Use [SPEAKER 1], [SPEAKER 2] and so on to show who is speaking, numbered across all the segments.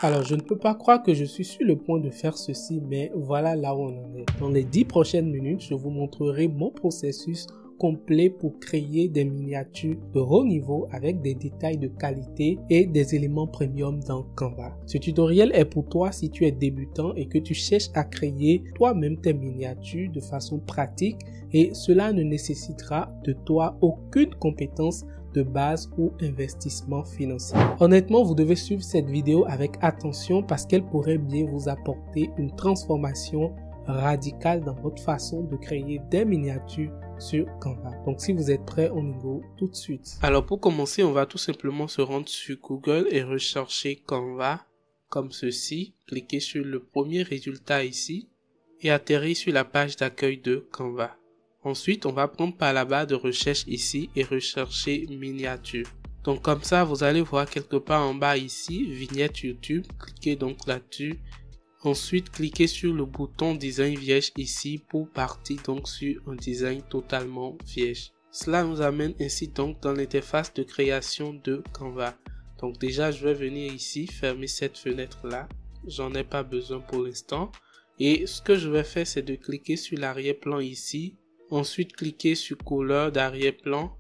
[SPEAKER 1] Alors, je ne peux pas croire que je suis sur le point de faire ceci, mais voilà là où on en est. Dans les 10 prochaines minutes, je vous montrerai mon processus complet pour créer des miniatures de haut niveau avec des détails de qualité et des éléments premium dans Canva. Ce tutoriel est pour toi si tu es débutant et que tu cherches à créer toi-même tes miniatures de façon pratique et cela ne nécessitera de toi aucune compétence de base ou investissement financier. Honnêtement, vous devez suivre cette vidéo avec attention parce qu'elle pourrait bien vous apporter une transformation radicale dans votre façon de créer des miniatures sur Canva. Donc si vous êtes prêts, on y go tout de suite. Alors pour commencer, on va tout simplement se rendre sur Google et rechercher Canva comme ceci. Cliquez sur le premier résultat ici et atterrir sur la page d'accueil de Canva. Ensuite, on va prendre par la barre de recherche ici et rechercher miniature. Donc comme ça, vous allez voir quelque part en bas ici, vignette YouTube. Cliquez donc là-dessus. Ensuite, cliquez sur le bouton design vierge ici pour partir donc sur un design totalement vierge. Cela nous amène ainsi donc dans l'interface de création de Canva. Donc déjà, je vais venir ici, fermer cette fenêtre là. J'en ai pas besoin pour l'instant. Et ce que je vais faire, c'est de cliquer sur l'arrière-plan ici. Ensuite, cliquez sur couleur d'arrière-plan.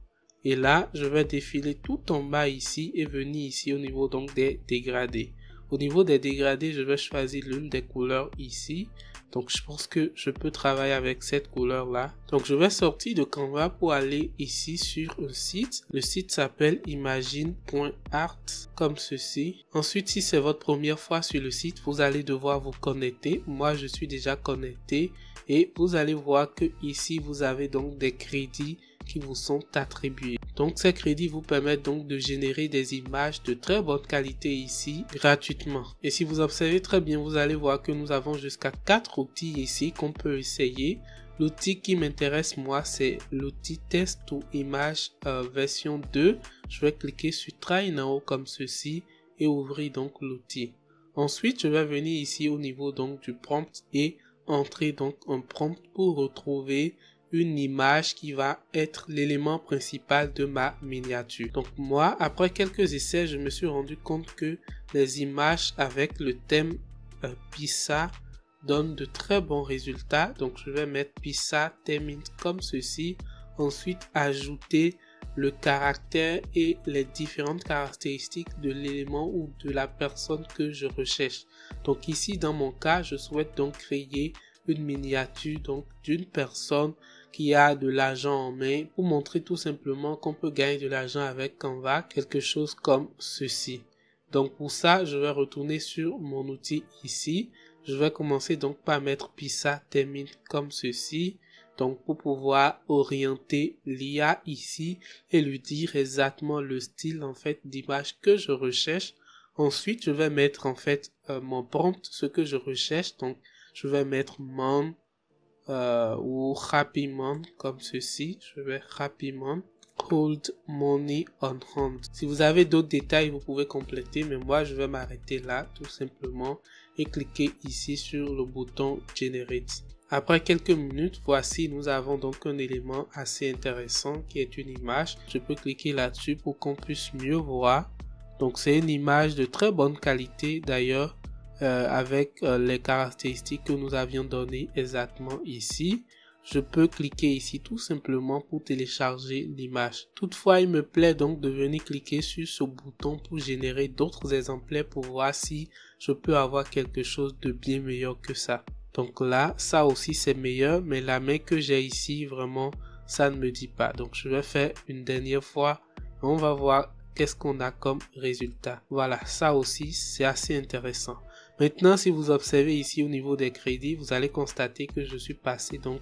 [SPEAKER 1] Et là, je vais défiler tout en bas ici et venir ici au niveau donc des dégradés. Au niveau des dégradés, je vais choisir l'une des couleurs ici. Donc, je pense que je peux travailler avec cette couleur-là. Donc, je vais sortir de Canva pour aller ici sur un site. Le site s'appelle imagine.art, comme ceci. Ensuite, si c'est votre première fois sur le site, vous allez devoir vous connecter. Moi, je suis déjà connecté. Et vous allez voir que ici, vous avez donc des crédits qui vous sont attribués. Donc ces crédits vous permettent donc de générer des images de très bonne qualité ici gratuitement. Et si vous observez très bien, vous allez voir que nous avons jusqu'à 4 outils ici qu'on peut essayer. L'outil qui m'intéresse moi, c'est l'outil Test to Image version 2. Je vais cliquer sur Try Now comme ceci et ouvrir donc l'outil. Ensuite, je vais venir ici au niveau donc du prompt et entrer donc un prompt pour retrouver une image qui va être l'élément principal de ma miniature. Donc moi, après quelques essais, je me suis rendu compte que les images avec le thème Pisa donnent de très bons résultats. Donc je vais mettre Pisa Theme comme ceci. Ensuite, ajouter le caractère et les différentes caractéristiques de l'élément ou de la personne que je recherche. Donc ici, dans mon cas, je souhaite donc créer une miniature donc d'une personne qui a de l'argent en main pour montrer tout simplement qu'on peut gagner de l'argent avec Canva, quelque chose comme ceci. Donc pour ça, je vais retourner sur mon outil ici. Je vais commencer donc par mettre Pisa Theme comme ceci. Donc pour pouvoir orienter l'IA ici et lui dire exactement le style en fait d'image que je recherche. Ensuite, je vais mettre en fait mon prompt, ce que je recherche. Donc je vais mettre man ou happy man comme ceci. Je vais happy man hold money on hand. Si vous avez d'autres détails, vous pouvez compléter, mais moi je vais m'arrêter là tout simplement et cliquer ici sur le bouton generate. Après quelques minutes, voici nous avons donc un élément assez intéressant qui est une image. Je peux cliquer là-dessus pour qu'on puisse mieux voir. Donc c'est une image de très bonne qualité d'ailleurs. Avec les caractéristiques que nous avions données exactement ici. Je peux cliquer ici tout simplement pour télécharger l'image. Toutefois, il me plaît donc de venir cliquer sur ce bouton pour générer d'autres exemplaires pour voir si je peux avoir quelque chose de bien meilleur que ça. Donc là, ça aussi c'est meilleur, mais la main que j'ai ici, vraiment, ça ne me dit pas. Donc je vais faire une dernière fois. On va voir qu'est-ce qu'on a comme résultat. Voilà, ça aussi c'est assez intéressant. Maintenant, si vous observez ici au niveau des crédits, vous allez constater que je suis passé donc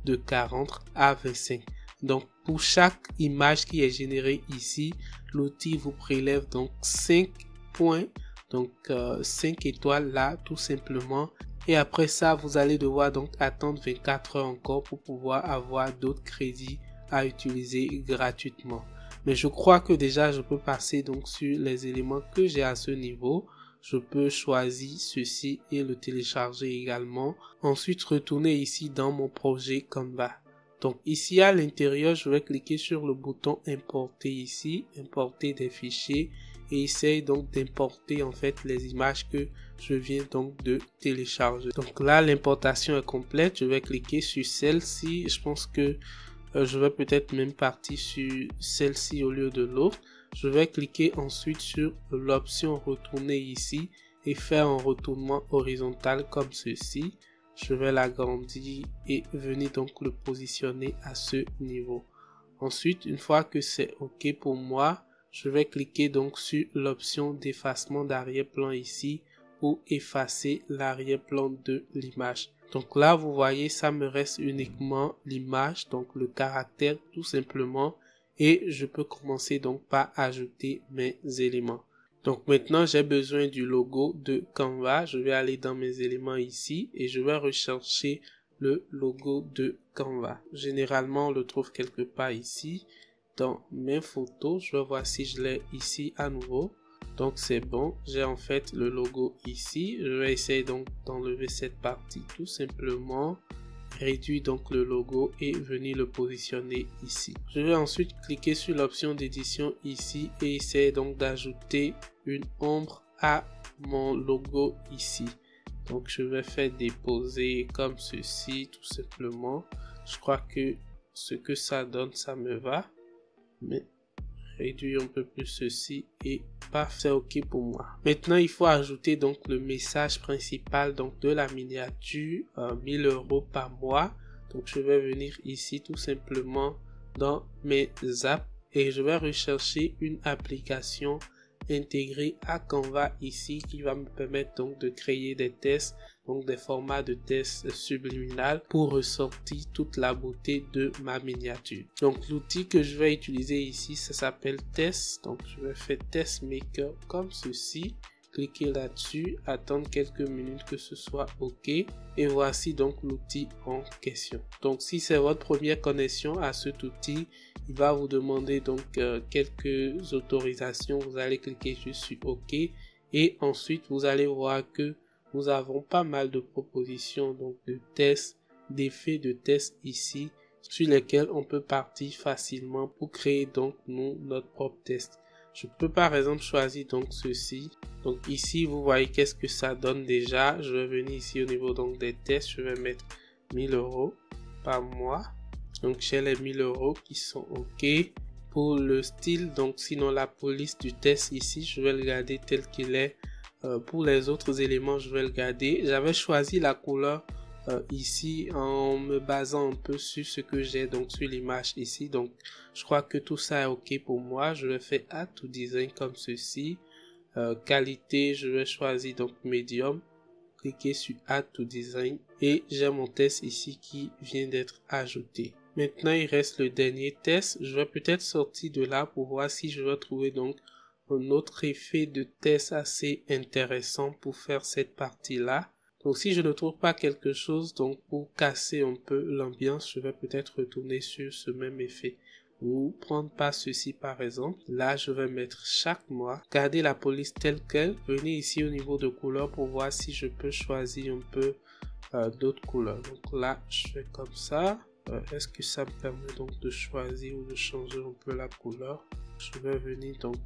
[SPEAKER 1] de 40 à 25. Donc, pour chaque image qui est générée ici, l'outil vous prélève donc 5 points, donc 5 étoiles là, tout simplement. Et après ça, vous allez devoir donc attendre 24 heures encore pour pouvoir avoir d'autres crédits à utiliser gratuitement. Mais je crois que déjà, je peux passer donc sur les éléments que j'ai à ce niveau. Je peux choisir ceci et le télécharger également. Ensuite, retourner ici dans mon projet Canva. Donc ici à l'intérieur, je vais cliquer sur le bouton importer ici, importer des fichiers. et essaye donc d'importer en fait les images que je viens donc de télécharger. Donc là, l'importation est complète. Je vais cliquer sur celle-ci. Je pense que je vais peut-être même partir sur celle-ci au lieu de l'autre. Je vais cliquer ensuite sur l'option retourner ici et faire un retournement horizontal comme ceci. Je vais l'agrandir et venir donc le positionner à ce niveau. Ensuite, une fois que c'est OK pour moi, je vais cliquer donc sur l'option d'effacement d'arrière-plan ici pour effacer l'arrière-plan de l'image. Donc là, vous voyez, ça me reste uniquement l'image, donc le caractère tout simplement, et je peux commencer donc par ajouter mes éléments. Donc maintenant, j'ai besoin du logo de Canva. Je vais aller dans mes éléments ici et je vais rechercher le logo de Canva. Généralement, on le trouve quelque part ici dans mes photos. Je vais voir si je l'ai ici à nouveau. Donc c'est bon, j'ai en fait le logo ici. Je vais essayer donc d'enlever cette partie tout simplement. Réduire donc le logo et venir le positionner ici. Je vais ensuite cliquer sur l'option d'édition ici et essayer donc d'ajouter une ombre à mon logo ici. Donc je vais faire déposer comme ceci tout simplement. Je crois que ce que ça donne, ça me va. Mais réduire un peu plus ceci et paf, c'est OK pour moi. Maintenant, il faut ajouter donc le message principal donc de la miniature, 1000 € par mois. Donc je vais venir ici tout simplement dans mes apps et je vais rechercher une application intégrée à Canva ici qui va me permettre donc de créer des tests, donc des formats de tests subliminal pour ressortir toute la beauté de ma miniature. Donc l'outil que je vais utiliser ici, ça s'appelle Test. Donc je vais faire Test Maker comme ceci. Cliquez là-dessus, attendre quelques minutes que ce soit OK et voici donc l'outil en question. Donc si c'est votre première connexion à cet outil, il va vous demander donc quelques autorisations. Vous allez cliquer juste sur OK et ensuite vous allez voir que nous avons pas mal de propositions donc de tests, d'effets de tests ici sur lesquels on peut partir facilement pour créer donc notre propre test. Je peux par exemple choisir donc ceci. Donc ici vous voyez qu'est-ce que ça donne déjà. Je vais venir ici au niveau donc des tests. Je vais mettre 1000 € par mois. Donc j'ai les 1000 € qui sont OK. Pour le style, donc sinon la police du test ici, je vais le garder tel qu'il est. Pour les autres éléments, je vais le garder. J'avais choisi la couleur ici en me basant un peu sur ce que j'ai donc sur l'image ici. Donc je crois que tout ça est OK pour moi. Je vais faire Add to Design comme ceci. Qualité, je vais choisir donc Medium. Cliquez sur Add to Design et j'ai mon test ici qui vient d'être ajouté. Maintenant, il reste le dernier test. Je vais peut-être sortir de là pour voir si je vais trouver donc un autre effet de test assez intéressant pour faire cette partie-là. Donc si je ne trouve pas quelque chose, donc pour casser un peu l'ambiance, je vais peut-être retourner sur ce même effet. Ou prendre pas ceci par exemple. Là, je vais mettre chaque mois. Garder la police telle qu'elle. Venir ici au niveau de couleur pour voir si je peux choisir un peu d'autres couleurs. Donc là, je fais comme ça. Est-ce que ça me permet donc de choisir ou de changer un peu la couleur? Je vais venir donc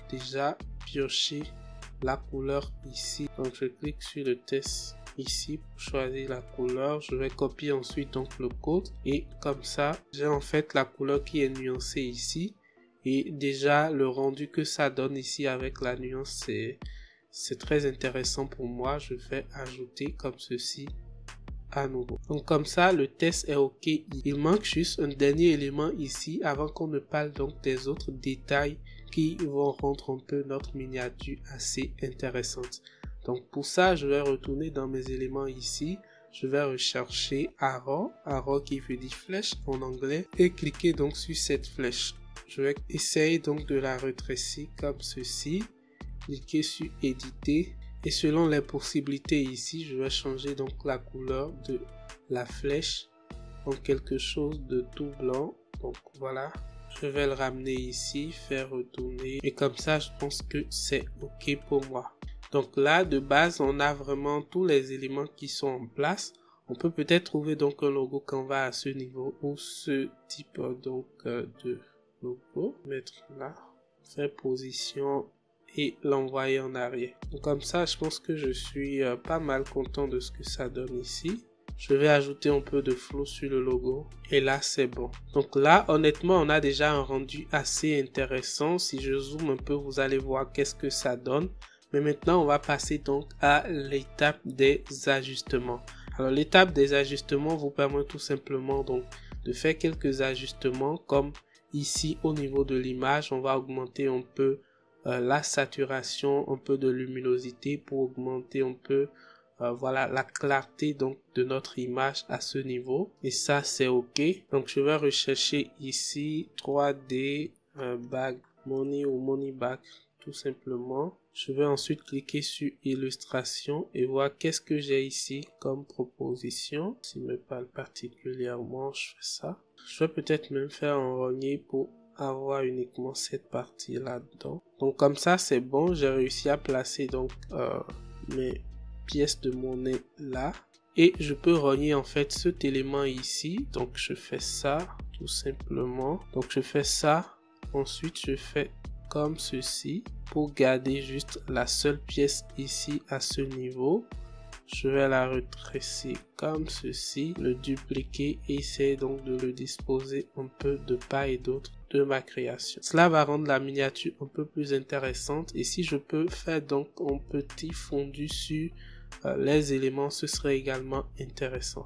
[SPEAKER 1] déjà piocher la couleur ici. Donc je clique sur le test ici pour choisir la couleur. Je vais copier ensuite donc le code et comme ça j'ai en fait la couleur qui est nuancée ici et déjà le rendu que ça donne ici avec la nuance c'est très intéressant pour moi. Je vais ajouter comme ceci à nouveau. Donc comme ça le test est OK. Il manque juste un dernier élément ici avant qu'on ne parle donc des autres détails qui vont rendre un peu notre miniature assez intéressante. Donc pour ça, je vais retourner dans mes éléments ici. Je vais rechercher arrow qui veut dire flèche en anglais et cliquer donc sur cette flèche. Je vais essayer donc de la rétrécir comme ceci. Cliquer sur éditer et selon les possibilités ici, je vais changer donc la couleur de la flèche en quelque chose de tout blanc. Donc voilà. Je vais le ramener ici, faire retourner et comme ça je pense que c'est OK pour moi. Donc là de base on a vraiment tous les éléments qui sont en place. On peut peut-être trouver donc un logo Canva à ce niveau ou ce type donc de logo. Mettre là, faire position et l'envoyer en arrière. Donc comme ça, je pense que je suis pas mal content de ce que ça donne ici. Je vais ajouter un peu de flow sur le logo et là c'est bon. Donc là honnêtement on a déjà un rendu assez intéressant. Si je zoome un peu vous allez voir qu'est-ce que ça donne. Mais maintenant on va passer donc à l'étape des ajustements. Alors l'étape des ajustements vous permet tout simplement donc de faire quelques ajustements comme ici au niveau de l'image. On va augmenter un peu la saturation, un peu de luminosité pour augmenter un peu voilà la clarté donc de notre image à ce niveau et ça c'est ok. Donc je vais rechercher ici 3D bag money ou money bag tout simplement. Je vais ensuite cliquer sur illustration et voir qu'est-ce que j'ai ici comme proposition. S'il me parle particulièrement, je fais ça. Je vais peut-être même faire un rogner pour avoir uniquement cette partie là-dedans. Donc comme ça c'est bon, j'ai réussi à placer donc mes pièces de monnaie là et je peux rogner en fait cet élément ici. Donc je fais ça tout simplement. Donc je fais ça, ensuite je fais comme ceci pour garder juste la seule pièce ici à ce niveau. Je vais la retresser comme ceci, le dupliquer et essayer donc de le disposer un peu de part et d'autre de ma création. Cela va rendre la miniature un peu plus intéressante et si je peux faire donc un petit fondu sur les éléments, ce serait également intéressant.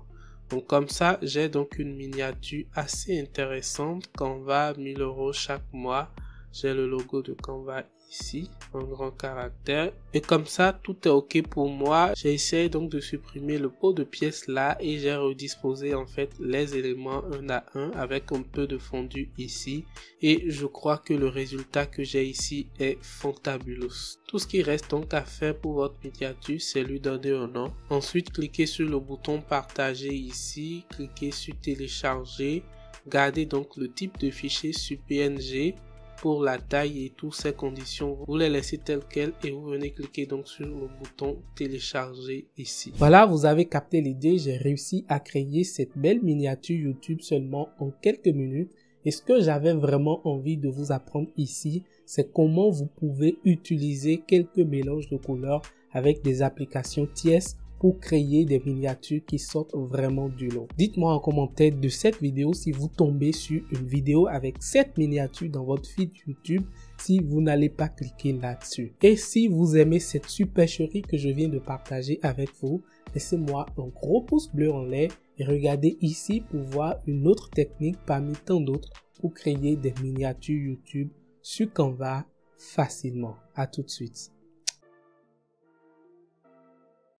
[SPEAKER 1] Donc comme ça, j'ai donc une miniature assez intéressante. Canva 1000 € chaque mois. J'ai le logo de Canva ici en grand caractère et comme ça tout est ok pour moi. J'ai essayé donc de supprimer le pot de pièces là et j'ai redisposé en fait les éléments un à un avec un peu de fondu ici et je crois que le résultat que j'ai ici est fantabulous. Tout ce qui reste donc à faire pour votre miniature, c'est lui donner un nom. Ensuite cliquez sur le bouton partager ici, cliquez sur télécharger, gardez donc le type de fichier sur PNG. Pour la taille et toutes ces conditions, vous les laissez telles quelles et vous venez cliquer donc sur le bouton télécharger ici. Voilà, vous avez capté l'idée, j'ai réussi à créer cette belle miniature YouTube seulement en quelques minutes. Et ce que j'avais vraiment envie de vous apprendre ici, c'est comment vous pouvez utiliser quelques mélanges de couleurs avec des applications tierces pour créer des miniatures qui sortent vraiment du lot. Dites-moi en commentaire de cette vidéo si vous tombez sur une vidéo avec cette miniature dans votre feed YouTube, si vous n'allez pas cliquer là-dessus. Et si vous aimez cette supercherie que je viens de partager avec vous, laissez-moi un gros pouce bleu en l'air et regardez ici pour voir une autre technique parmi tant d'autres pour créer des miniatures YouTube sur Canva facilement. À tout de suite.